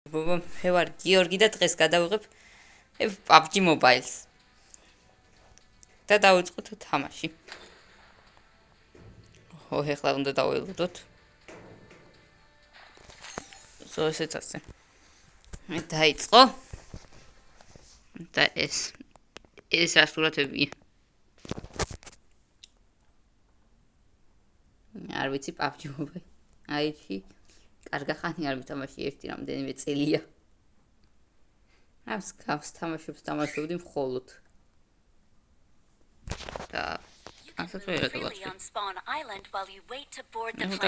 მე ვარ გიორგი და დღეს გადავიღებ PUBG Mobile-ს. და დავიწყოთ თამაში. ეხლა უნდა დაველოდოთ. ესეც ასე. მე დაიწყო. და ეს ასურათებია. არ ვიცი PUBG Mobile. აიჩი კარგა ხანი არ ვითამაში ერთი რამდენიმე წელია. ამს გავს თამაშობდი მხოლოდ. და ასეც ვერ გადავაწყდი.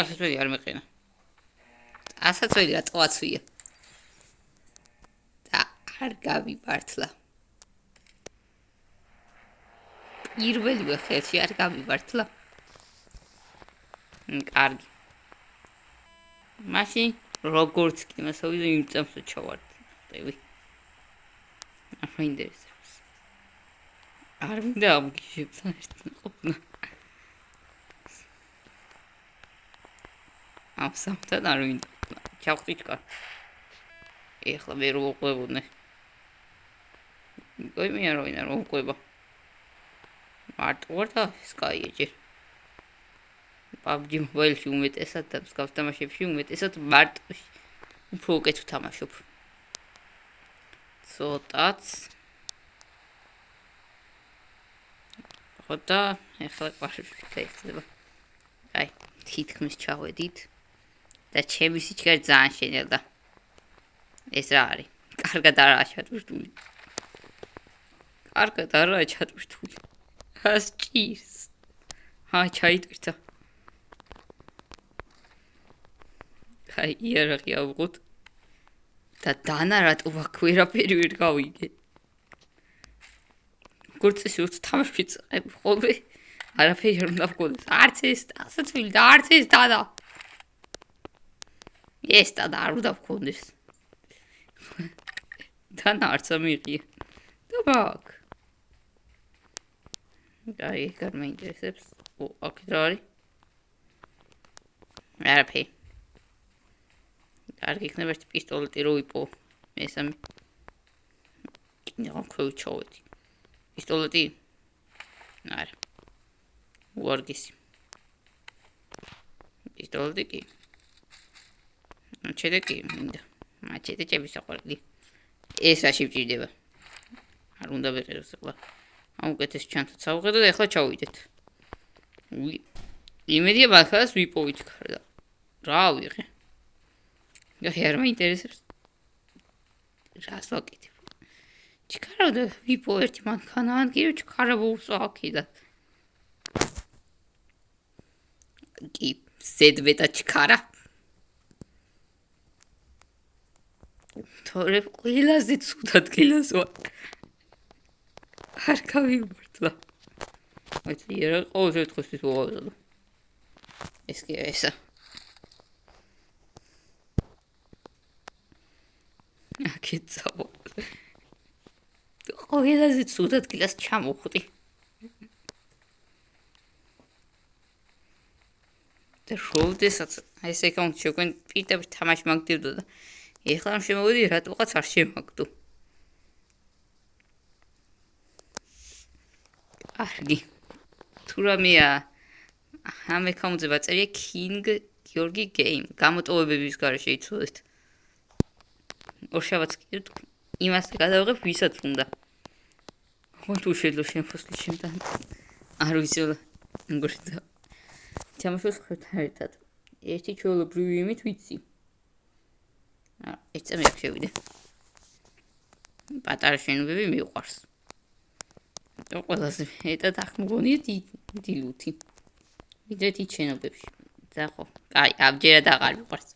ასეც ვერ არ მეყინა. ასეც ვერ რატოაცვია. და არ გავიბართლა. პირველივე ხელში არ გავიბართლა. კარგი. მაშინ როგორც კი მასოვიდე იმ წამსო ჩავარდები. არ მაინტერესებს. არ მინდა ამგიშებს ერთად ყოფნა. ამ სამთან არ მინდა. ჩავხდი ჩქარ. ეხლა მე რო უყვებოდნე. გოიმი არ ვინა რო უყვება. მარტო ვარ და სკაიეჯერ. PUBG Mobile-ში უმეტესად და მსგავს თამაშებში უმეტესად მარტოში უფრო უკეთ ვთამაშობ. ცოტაც. ხოდა ეხლა ყაშში გაიხსნება. აი, თითქმის ჩავედით და ჩემი სიჩქარე ძალიან შენელდა. ეს რა არის? კარგად არაა ჩატვირთული. კარგად არაა ჩატვირთული. ას ჭირს. ჩაიტვირთა. აი, იარაღი ავღოთ. და დანა რატო აქ ვერაფერი ვერ გავიგე. გურწის უც თამაში წაებ ხოლმე. არაფერი არ უნდა ვქონდეს. არც ეს ასაცვილი და არც ეს დანა. ეს და არ უნდა ვქონდეს. დანა არც ამიღია. და ბაკ. აი, ეგ არ მაინტერესებს. აქ რა არის? არაფერი. კარგი იქნება ერთი პისტოლეტი რო ვიპო. მესამე. კიდევ ხო ჩავედი. პისტოლეტი? არა. უარგისი. პისტოლეტი კი. მაჩეტე კი მინდა. მაჩეტე ჩემისაყვარელი. ეს რაში ვჭირდება? არ უნდა ვეღეროს ახლა. ამ უკეთეს ჩანთაც ავღე და ეხლა ჩავიდეთ. იმედია ბაქას ვიპოვით ხარ. რა ვიღე? არ მაინტერესებს. რას ვაკეთებ? ჩქარა და ვიპო ერთი მანქანა ან კი ჩქარა ვუსვა აქედან. კი ზედვეტა ჩქარა. თორე ყველაზე ცუდად გილას ვარ. არ გავიმართლა. აი რა ყოველ შემთხვევაში ვუღალო. ეს კი ესა. აკეცავ. ყველაზე ცუდად გილას ჩამოხვდი. და როდესაც აი ეს აკაუნტი შეგვენ პირდაპირ თამაში მაგდებდა და ეხლა რომ შემოვიდი რატოღაც არ შემაგდო. კარგი. თუ რამეა ამ აკაუნტზე ვაწერია King Georgi Game. გამოტოვებების გარეშე იცოდეთ. ორშაბათს კი იმას გადავიღებ ვისაც უნდა. ხო თუ შეიძლება შემოსვლის შემთან. არ ვიცი როგორ თამაშობს ხერთან ერთად. ერთი ჩვეულებრივი იმით ვიცი. ეს წამი აქ შევიდე. პატარა შენობები მიყვარს. და ყველაზე მეტად აქ მგონია დილუთი. ვიდრე თი შენობებში. და ხო, აი, ამჯერად აღარ მიყვარს.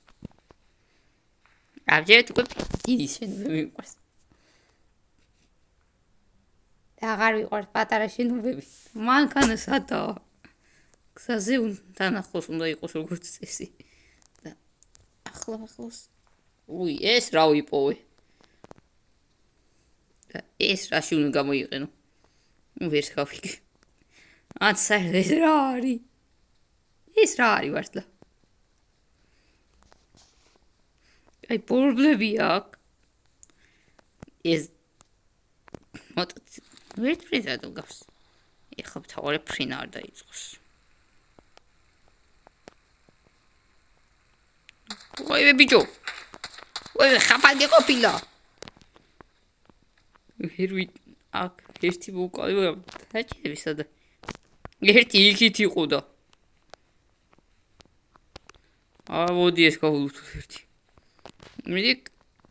ამჯერად უკვე დიდი შენობები მიყვარს. და აღარ მიყვარს პატარა შენობები. მანქანა სადაა? გზაზე დანახლოს უნდა იყოს როგორც წესი. და ახლოს უი, ეს რა ვიპოვე? და ეს რაში უნდა გამოიყენო? ვერ გავიგე. ანცა ეს რა არის? ეს რა არის მართლა? აი ბორბლები აქ. ეს მოტოციკლი ვერ ფრიზადო გავს. ეხლა მთავარი ფრინა არ დაიწყოს. ვაიმე ბიჭო. ვაიმე ხაფანგი ყოფილა. ვერვი აქ ერთი მოკალება დაჭერები სადა. ერთი იქით იყო და. მოდი ეს გავულუთ ერთი. მე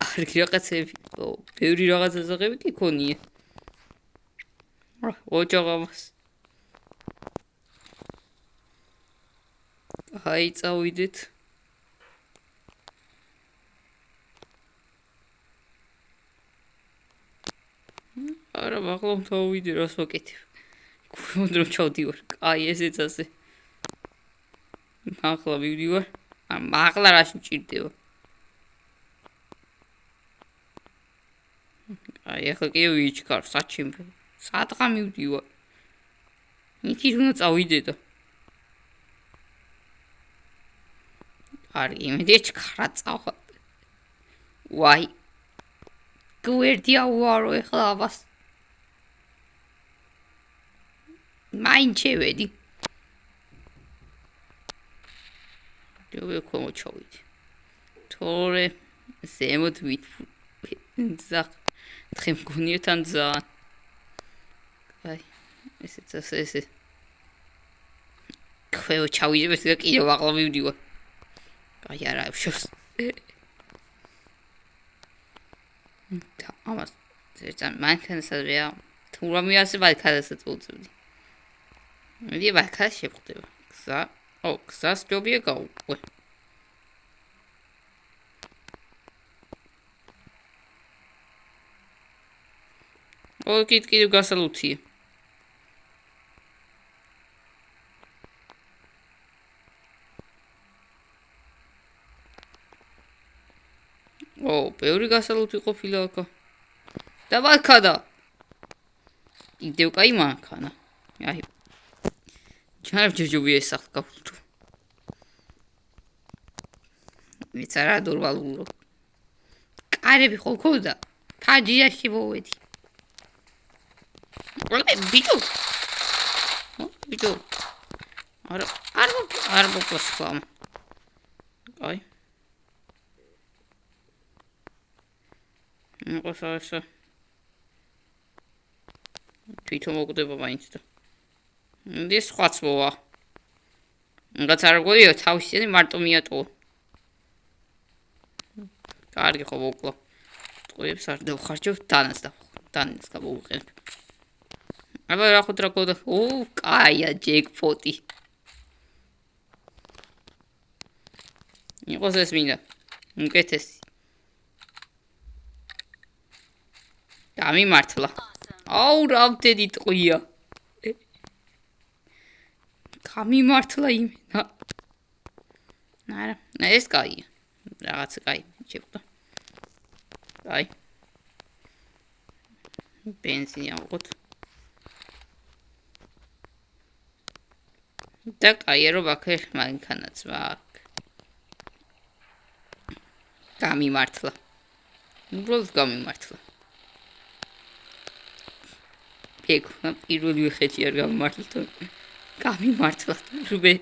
არგი რაღაცები, ბევრი რაღაცასაღები კი ქონია. ოჯაღამას. აი წავიდეთ. არა, მაღლა თავიდე რას ვაკეთებ. გუნდრომ ჩავდივარ. აი ესეც ასე. მაღლა მივდივარ. მაღლა რაში მჭირდება. აი ახლა კი ვიჩქარ საჩიმფე. სადღა მივდივარ. იქით უნდა წავიდე და. არის იმედი ჩქარა წავა. ვაი. გვერდია უარო ეხლა აბას. მაინ შევედი. ჯობია ხომ ჩავიდი. თორე ზემოთ ვიტ. თხემ გონიოთან ძალიან. აი, ესეც ასე. ხეო ჩავიჯებ ეს კიდევ აღლა მივდივარ. აი არა შევს. და ამას ზეწან მანქანასაც თუ რამე ასე ბალქადასაც უწევდი. მე ბალქად შევხვდება. გზას ჯობია გავუყვე. კიდევ გასალუთია. ბევრი გასალუთი ყოფილა აქა. და ბალქადა. კიდევ კაი მანქანა. აი. ჯობია ეს ახლა გავულთო. ვიცარა დურვალულო. კარები ხო ქონდა. ფაჯიაში მოვედი. ბიჭო. ბიჭო. არ მოგხსოვს. აი. მოსასა. თვითონ მოგდება მაინც და. ეს სხვაც მოვა. რაღაც არ გოიო თავისიანი მარტო მიატყო. კარგი ხო მოკლა. ტყუებს არ დავხარჯებ დანას გამოვიყენებ. აბა რა ხო დრაკოდა. კაია ჯეკპოტი. იყოს ეს მინდა. უკეთესი. გამიმართლა. რამდენი ტყვია. გამიმართლა იმენა. არა, ეს კაია. რაღაც კაი, შეხვდა. აი. ბენზინი ავყოთ. და კაია რომ აქ მანქანაც ვაკ. გამიმართლა. უბრალოდ გამიმართლა. ეგ პირველი ხეთი არ გამიმართლა. გამიმართლა. რუბე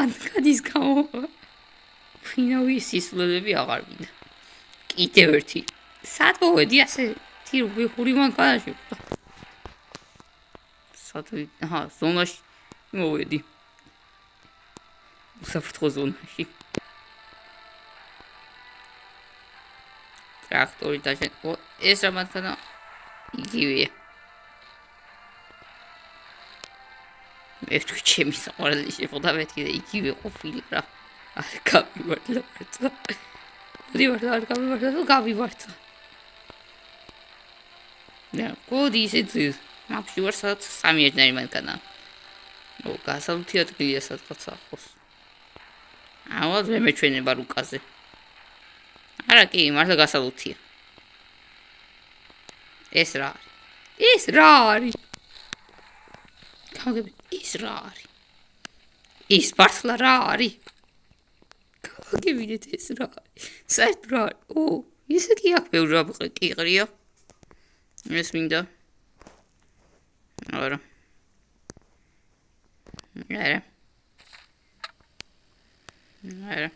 ანკადის გამო. ფინაუი სისულელები აღარ მინდა. კიდევ ერთი. სად მოვედი ასე? თირუი ხური მანქანაში. სად ზონაში მოვედი. საფრთხო ზონაში. ტრაქტორი დაჟე. ეს რა მანქანა იგივეა. მე ვთქვი ჩემი საყვარელი შეხვდა მეთქი და იგივე ყოფილი რა. არ გამიმართლა. არ გამიმართლა. და კოდი ისეც მაპში ვარ სადაც 3 ერთნაირი მანქანა. გასალუთი ადგილია სადღაც ახლოს. ავად მე მეჩვენება რუკაზე. არა კი, მართლა გასალუთია. ეს რა არის? გამგები, ეს რა არის? ის მართლა რა არის? გებინეთ ეს რა. საერთოდ რა. ისე კი აქ ბევრი რა კი ყრია. ეს მინდა. არა. არა. არა.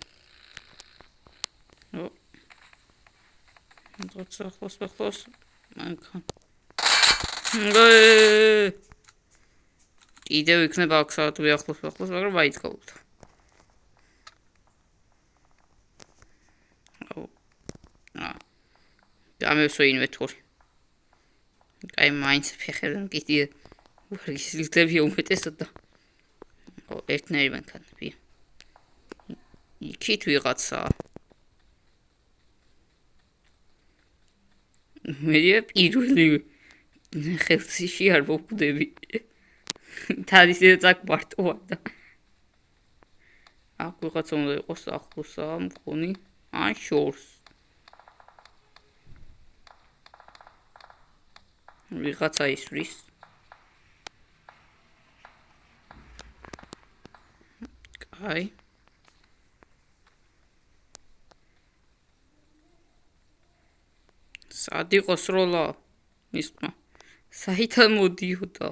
როცა ხოს. მანქან. კიდევ იქნება აქ საათ ვიახლოს, მაგრამ ვაიწყობთ. დამევსო ინვენტორი. აი მაინც ფეხებთან კიდე ვარგისილდები უმეტესად და ერთნაირი მანქანები. იქით ვიღაცა. მე პირველი ხელში არ მოვკვდები. თადისეც აქ მარტოა და აქ ვიღაცა უნდა იყოს ახლოსა მქონი ან შორს. ვიღაცა ისვრის. კაი. სად იყოს როლა? ისმა. საიდან მოდიოდა?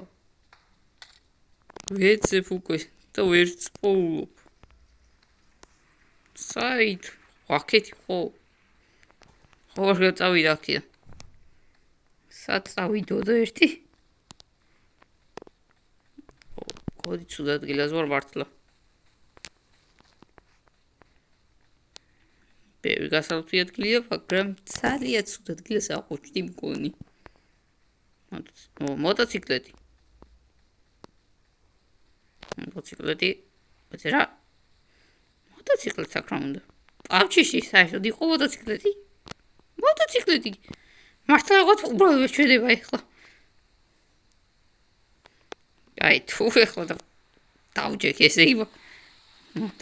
ვეცებ უკვე და ვერც პოულობ. საით? ვაკეთი ხო? ხო რა წავიდა აქედან. სად წავიდო და ერთი? კოდი ცუდ ადგილას ვარ მართლა. ბევრი გასაოცარი ადგილია, მაგრამ ძალიან ცუდ ადგილას აღვჭდი მგონი. მოტოციკლეტი. რა? მოტოციკლეტი საკრა უნდა. პავჩიში საერთოდ იყო მოტოციკლეტი? მოტოციკლეტი. მართლა რაღაც უბრალოდ შედება ეხლა. აი თუ ეხლა დავჯექ ესე იყო.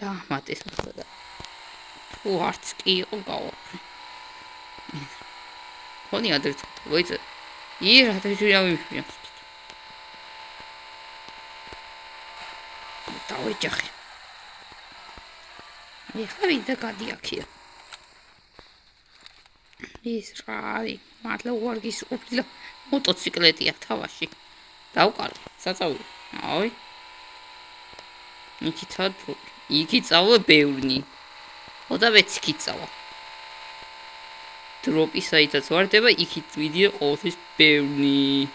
დაამატეს მართლა და თუ არც კი იყო გავაფრე. ხონი ადრე ვოიცე. რა დაიჭირა ვიმშია. დავეჯახე. ეხლა ვიდა გადიაქია. ის რავი, მართლა უარგის ყოფილა მოტოციკლეტია თავაში. დავყარე, საწავი. აი. იქით წავა ბევრნი. და მეც იქით წავა. დროპი საითაც ვარდება, იქით ვიდია ყოველთვის ბევრნი.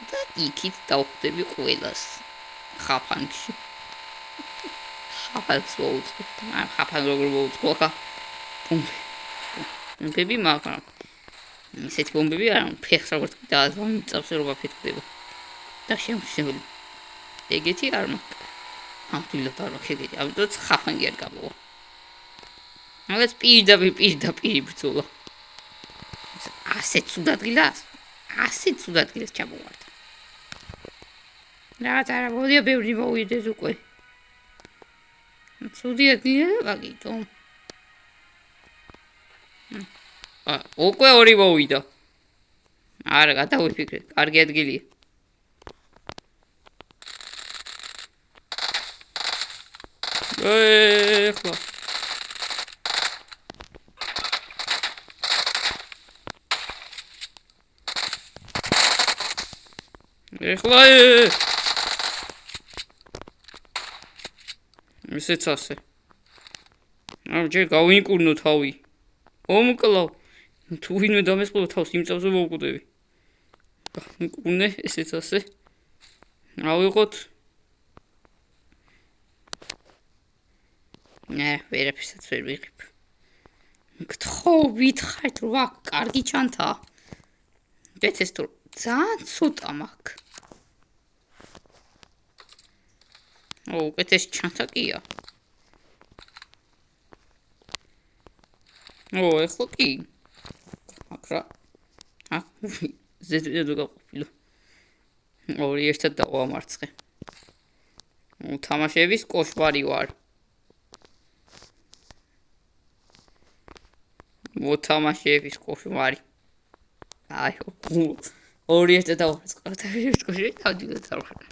და იქით დავხვდები ყველას. ხაფანგში. ხაფანს მოუწყო. ხაფანგ როგორ მოუწყო ხა? ბები მაგრამ ისეთი ბომბები არა ფეხს როგორც დააზამიწავს რობა ფეთქდება და შემშეული ეგეთი არ მაქვს ამბილოთ არ მაქვს ეგეთი ამიტომ ხაფანგი არ გამოვა მაგას პირდაპირ ბრძოლა ასეთ ცუდ ადგილას ჩამოვარდა რაღაც არა მოდია ბევრი მოვიდეს უკვე ცუდი ადგილია და მაგითო უკვე ორი მოვიდა. არა, გადავიფიქრე, კარგი ადგილია. ეხლა. ისეც ასე. ჯერ გავინკურნო თავი. ომკლავ. თუ ვინმე დამესყო თავს იმ წამზე მოვკვდები. მიკურნე ესეც ასე. ავიღოთ. ვერაფერსაც ვერ ვიღებ. გთხოვით ხართ რა კარგი ჩანთა. დეცეს თუ ძალიან ცოტა მაქვს. უკეთეს ჩანთა კია. ეხლა კი. აკრა. ზედმეტად გაყოფილა. ორი ერთად დავამარცხე. თამაშების კოშმარი ვარ. მოთამაშების კოშმარი. აი, ორი ერთად დავამარცხე. თავი დავდივარ.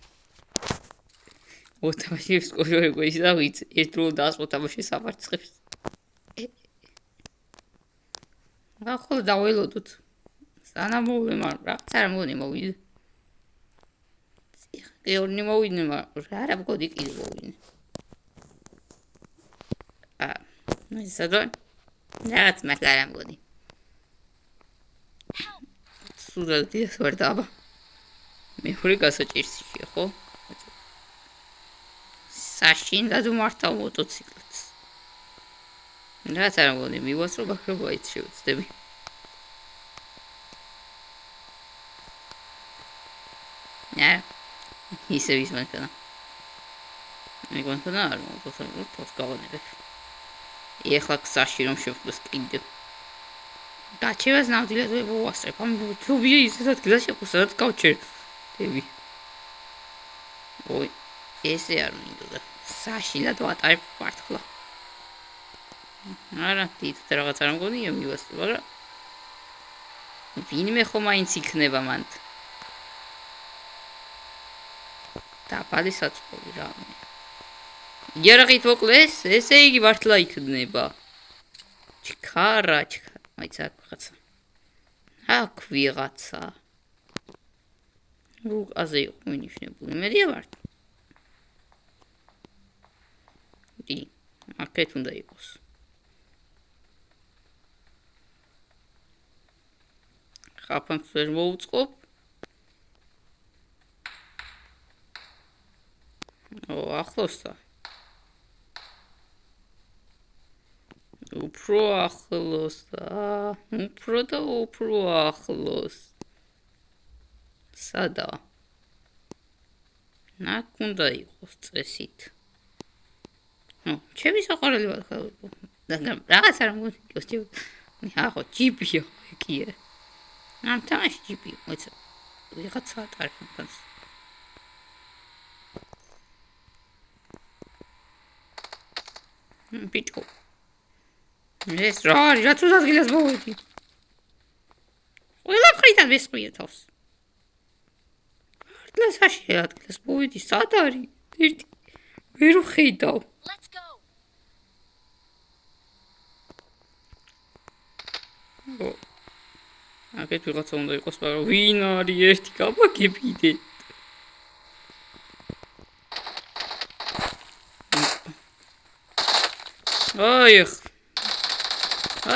ოთამაშებს კოჟორეკო ისა ვიცი ერთდროულად 100 თამაში საფარცხებს ახლა დაველოდოთ სანამ მოვლე მაგრამ რაღაც არ მგონი მოვიდე გეორნი მოვიდე მაგრამ რა მგონი კიდე მოვიდე სადო რაღაც მართლა არ მგონი სულად ის ვერ დაბა მე ხური გასაჭირსია ხო საშინ და მართავ მოტოციკლს რაც არ მგონი მივასრო ბაქრობა იც შევწდები ისე ვის მანქანა მეგონთანა არ მოგწონს თავს გავანებებ ეხლა ქსაში რომ შევხვდეს კიდე დაჩევას ნავდილად ვუასწრებ ამ ჯობია ისედაც გზაში ხუსადაც გავჩერდები ой ესე არ მინდოდა საშინად ვატარებ მართლა არა თვითონ რაღაც არ მგონია მივასწრებ მაგრამ ვინმე ხომ მაინც იქნება მანდ დაბალი საწყობი რა იარაღით მოკლეს ესე იგი მართლა იქნება ჩქარა მაიც აქ ვიღაცა რუკაზე იყო მინიშნებული მედია ვარ დი აქეთ უნდა იყოს ხაფანს ვერ მოუწყობ ახლოსა უფრო ახლოს სადა ნაკ უნდა იყოს წესით ჩემი საყვარელი ვარ რაღაც არ მგონი ახო ჯიპია ეკია ამ თამაში ჯიპი მოიცა ვიღაცა ატარებს ბიჭო ეს რა არის რა თუ ადგილას მოვედი ყველა მხრიდან მესყვია თავს მართლა საშია ადგილას მოვედი სად არის ერთი ვერ ვხედავ აქეთ ვიღაცა უნდა იყოს მაგრამ ვინ არის ერთი გაბაგებიდე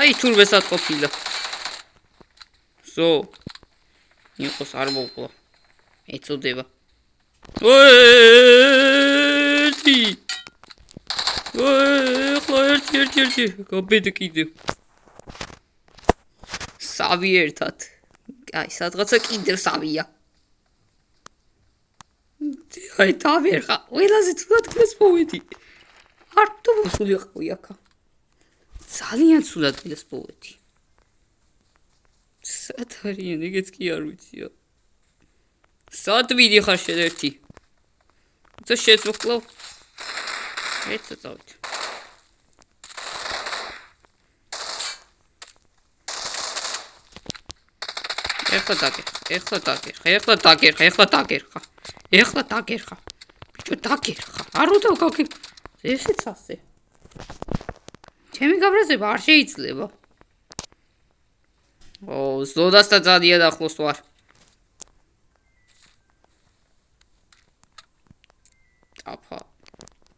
აი თურბესად ყოფილა იყოს არ მოვყვა ეწოდება ერთი გაბედე კიდევ სავი ერთად აი სადღაცა კიდევ სავია აი დავერხა ყველაზე თუდად გლეს მოვედი არ დავსული ყავი აქა ძალიან ცუდად გლეს მოვედი სად არიან ეგეც კი არ ვიცია სად მიდიხარ შენ ერთი თუ შეცვკლავ ეცო წავით ეხლა დაგერხა ბიჭო დაგერხა არ უნდა გაგე ესეც ასე ჩემი გაბრაზება არ შეიძლება ზოდასთან ძალიან ახლოს ვარ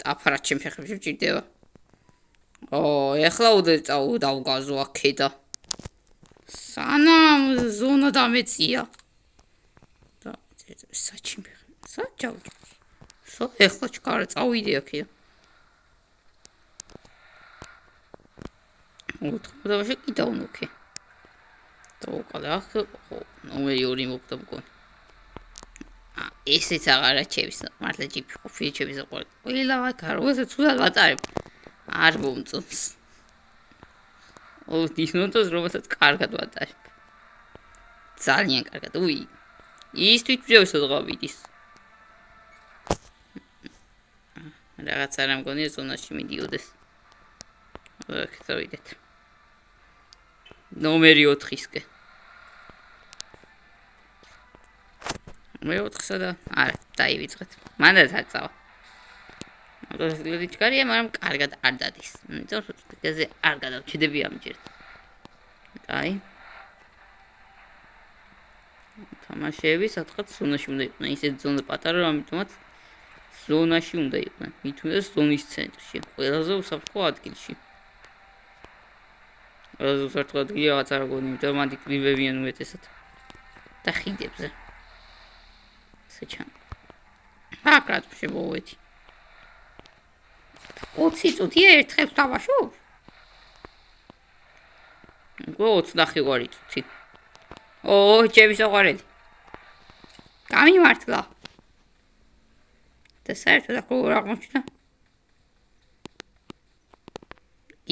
ტაფა რა ჩემ ფეხებში მჭირდება ეხლა უნდა დავგაზო აქედა სანამ ზონა დამეწია და საჩიმ საჩავ ეხლა ჩქარა წავიდე აქედან ოთხმოდავაში კი დავნოქე დავუყალე ახ ნომერი 2 მოგდა მგონი ესეც აღარა ჩემს მართლა ჯიპი ყოფილი ჩემს საყვარელი ყველა ვაკა როცა ცუდად ვატარებ არ მომწონს ისნოთოს რომელსაც კარგად ვატარებ ძალიან კარგად ის თვითმფრიავის დღავიდის რაღაც არ მგონია ზონაში მიდიოდეს აქ წავიდეთ ნომერი 4-ისკენ მე 4-სა და არა დაივიწყეთ მანდ დაწავა მოტოციკლიერი ჩქარია, მაგრამ კარგად არ დადის. იმიტომ რომ მოტოციკლიაზე არ გადავჩიდები ამჯერად. აი. თამაშები სადღაც ზონაში უნდა იყვნენ. ისეთ ზონა პატარა, ამიტომაც ზონაში უნდა იყვნენ. მით უმეტეს ზონის ცენტრში, ყველაზე უსაფრთხო ადგილში. ყველაზე უსაფრთხო ადგილი რაღაც არ გონი, იმიტომ რომ ადი კრივებიან უმეტესად. და ხიდებზე. საჩან. აკრატ შემოვედი. 20 წუთია ერთხელ დავაშოვ. გო 29 წუთი. ჩემი საყვარელი. გამიმართლა. და საერთოდ აქ როგორ აღმოჩნდა?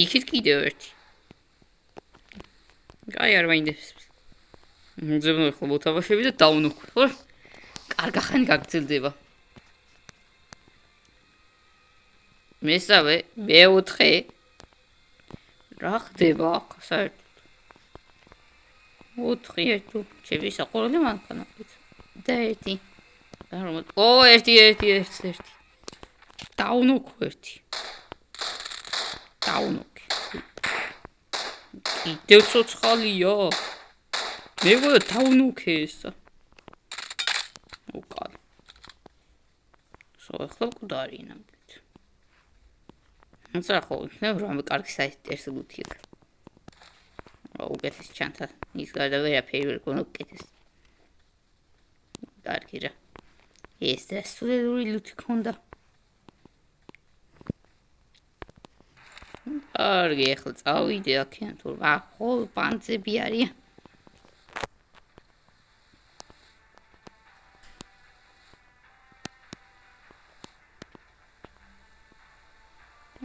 იქით კიდევ ერთი. აი არ მაინტერესებს. ძებნო ხო მოთავაშები და დაუნოქო. ხო? კარგა ხანი გაგრძელდება. მესავე, მეოთხე. რა ხდება აქ საერთოდ? 4 ერთო, ჩემი საყვარელი მანქანა. და 1. ერთი. დაუნოქო ერთი. დაუნოქე. კიდევ ცოცხალია. მე გქონდა დაუნოქე ესა. უკან. ახლა მკვდარი ნამდვილად. აცა ხო, მე რომ კარგი საერთო გუთი აქვს. უკეთეს ჩანთა. ის გარდა ვერაფერი ვერ გქონდა უკეთეს. კარგი რა. ეს დასრულებული ლუთი ქონდა. კარგი, ახლა წავიდე აქედან თუ რა ხო პანცები არიან.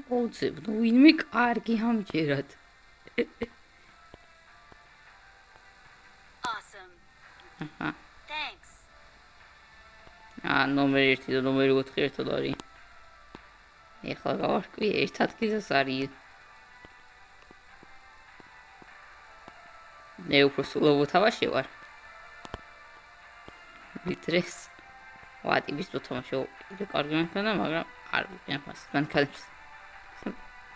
ოძებნო, ვინმე კარგი ამჯერად. Awesome. აჰა. Thanks. ნომერი 1 და ნომერი 4 ერთად არის. ეხლა გავარკვი ერთ ადგილას არის. მე უფრო სულ მოთამაშე ვარ. ვიტრეს. ვატიბის მოთამაშე კიდე კარგი მანქანა, მაგრამ არ ვიყენ მას მანქანებს.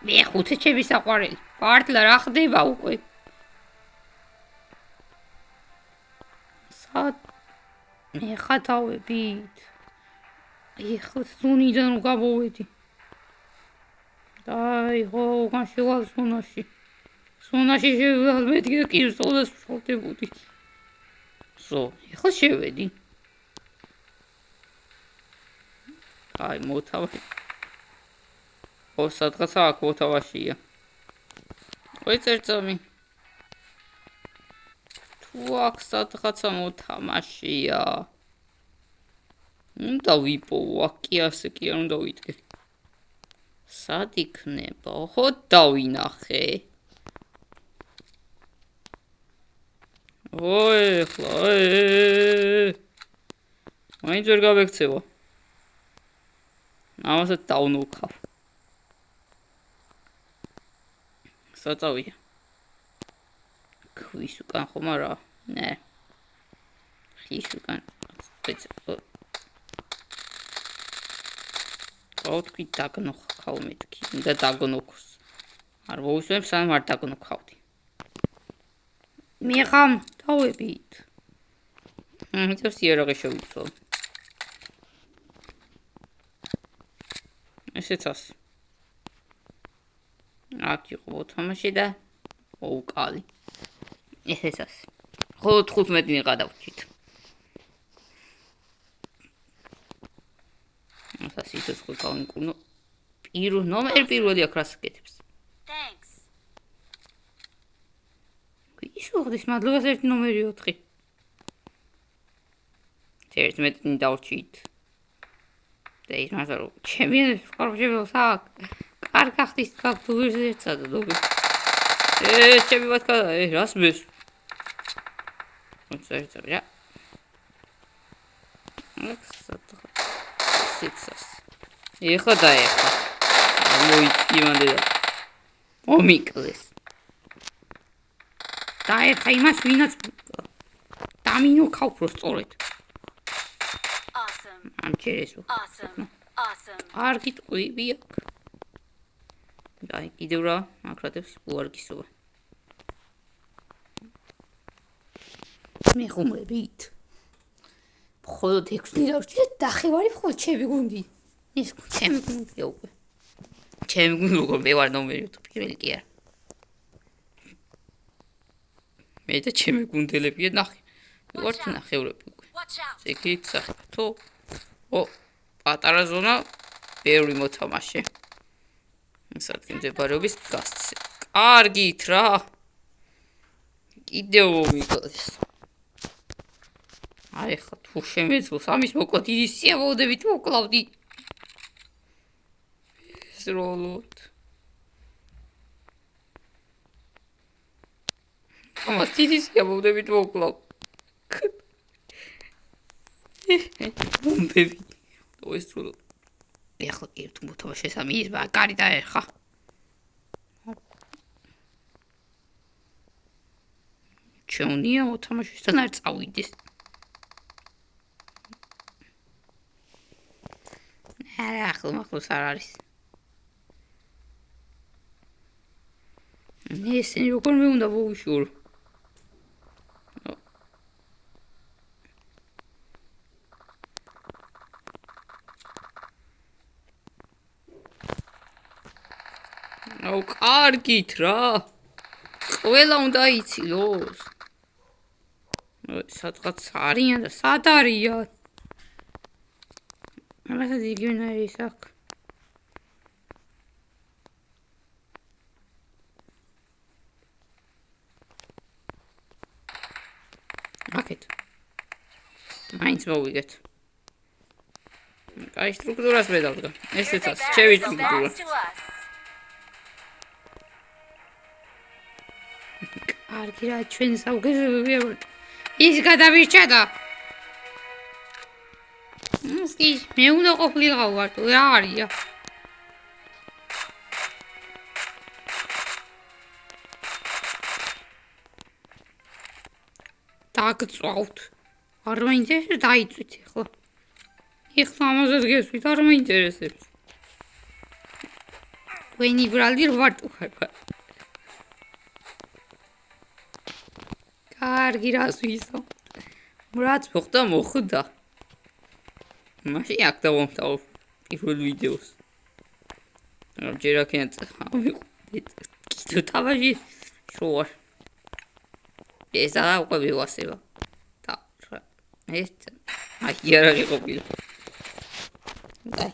მე ხუთი ჩემი საყვარელი. პარტლა რა ხდება უკვე? სად მე ხათავებით. ეხლა ზონიდან გავოვედი. დაი, ხო, განშევალ ზონაში. ზონაში შევევალ მეთქი და კირსოლას ვშორდებოდი. ეხლა შევედი. აი, მოთავაში. ო, სადღაც აქ მოთავაშია. ოი, წერწამი. თუ აქ სადღაცა მოთამაშია. უნდა ვიპოვო, აქ კი ასე კი არ უნდა ვიდგე. სად იქნება? ხო, დავინახე. ოი, ხლა, მაინც ვერ გავექცევა. ამასაც დაუნოქავ. საწავია. ქვის უკან ხომ არა? ნე. ხის უკან. თქვი დაგნოხავ მეთქი. და დაგნოქოს. არ მოვისმენთ სანამ არ დაგნოქავდი. მიღამ დავებით. ეს იარაღი შევიცვალ. ესეც ასე. აქ იყო მოთამაშე და უკალი. ესეც ასე. ხო 15 გადავჭით. ასე სიცოცხლე გავიმკურნო. ნომერი პირველი აქ რას აკეთებს? Thanks. ისუხდის მადლობას ერთი ნომერი 4. 11 დავჭით. და ის მასა რომ ჩემი სკორშებელს აქ კარგა ხდის გაგდუვირს ერთსა და დობი. ჩემი ვატკა რას მეს? მოწერეთ რა. სიცას. ეხლა დაეხლა. მოიწი მანდე და მომიკლეს. დაეხა იმას ვინაც დამინო ქავ უფრო სწორედ. Awesome. ამ ჩერესო. Awesome. Awesome. კარგი ტყვიები აქვს. აი, კიდევ რა აკრატებს უარგისობა. მე ხუმრებით. მხოლოდ 6 დნი დავჭირეთ დახევარი მხოლოდ ჩემი გუნდი. ეს ჩემი გუნდია უკვე. ჩემი გუნდი როგორ მე ვარ ნომერი 2 პირველი კი არა. მე და ჩემი გუნდელებია ნახე. ვართ ნახევრები უკვე. Watch out. ზეგით სახთო. ო, პატარა ზონა ბევრი მოთამაშე. სადღი მდებარეობის გასცე. კარგით რა. კიდევ მიგოდეს. აი ხა თუ შემეძლოს ამის მოკლა დიდი სიამოვნებით მოკლავდი. ეს როლოთ. ამას დიდი სიამოვნებით მოკლავ. ბები. ეს როლო. ეხლა კი თუ მოთამაშე სამი ის კარი დაერხა. ჩეუნია მოთამაშესთან არ წავიდეს. არა, ახლოს არ არის. ესენი როგორ მე უნდა მოვიშურო. აუ, კარგით რა. ყველა უნდა იცილოს. სადღაც არიან და სად არიან? ამასაც იგივე არის აქ. აკეთ. მაინც მოვიგეთ. აი სტრუქტურას მე დავდგა. ესეც არის ჩემი სტრუქტურა. კარგი რა ჩვენ საუგეზოებია. ის გადავირჩა. კი, მე უნდა ყოფილიყავ ვარტო, რა არია? დაგწვავთ. არ მაინტერესებს დაიწვით ახლა. ეხლა ამაზეც გესვით, არ მაინტერესებს. ვენი ბრალდი ვარტო ხარ. კარგი რას ვისო. რაც მოხდა, მოხდა. მაშინ აქ დავამთავრ პირველ ვიდეოს. ჯერ აქედან კიდევ თავაში შოარ. ეს არა უკვე მივასება. და ეს აი არ არის ყოფილი. დაი.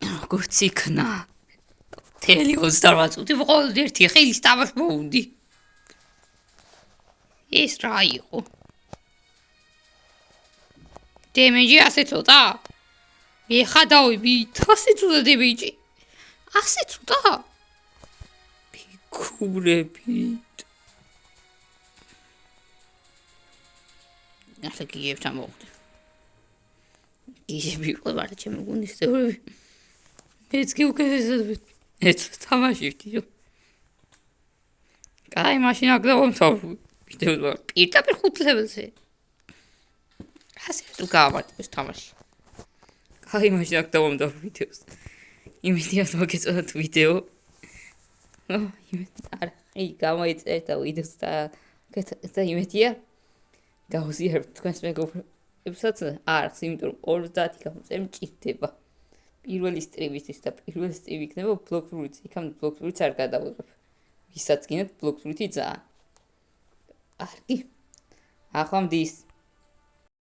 როგორც იქნა. თელი 28 წუთი მხოლოდ ერთი ხელის თამაშ მოვუდი. ეს რა იყო? დემეჯი ასე ცოტა? მე ხა დავიბით, ასე ცოტა დემეჯი. ასე ცოტა? ფიგურებით. ახლა გიგებთან მოვხდი. გიგები იყო ვარ ჩემი გუნდის წევრები. მეც კი უკეთესად ეს თამაშობდი. კაი, მაშინ აქ დავამთავრ ვიდეო პირდაპირ 5 ლეველზე. ასე თუ გავამართლე ეს თამაში. კაი, მაშინ აქ დავამთავრ ვიდეოს. იმედია მოგეწონათ ვიდეო. არა, გამოიწერეთ ვიდეოს და იმედია გავზიარებთ თქვენს მეგობრებსაც არხს, იმიტომ რომ 50 გამწევ მჭირდება. პირველი სტრიმისთვის და პირველი სტრიმი იქნება ბლოკ-რულიც, იქამდე ბლოკ-რულიც არ გადავიღებ. ვისაც გინდათ ბლოკ-რულით ძალიან. კარგი. ახლა მდის.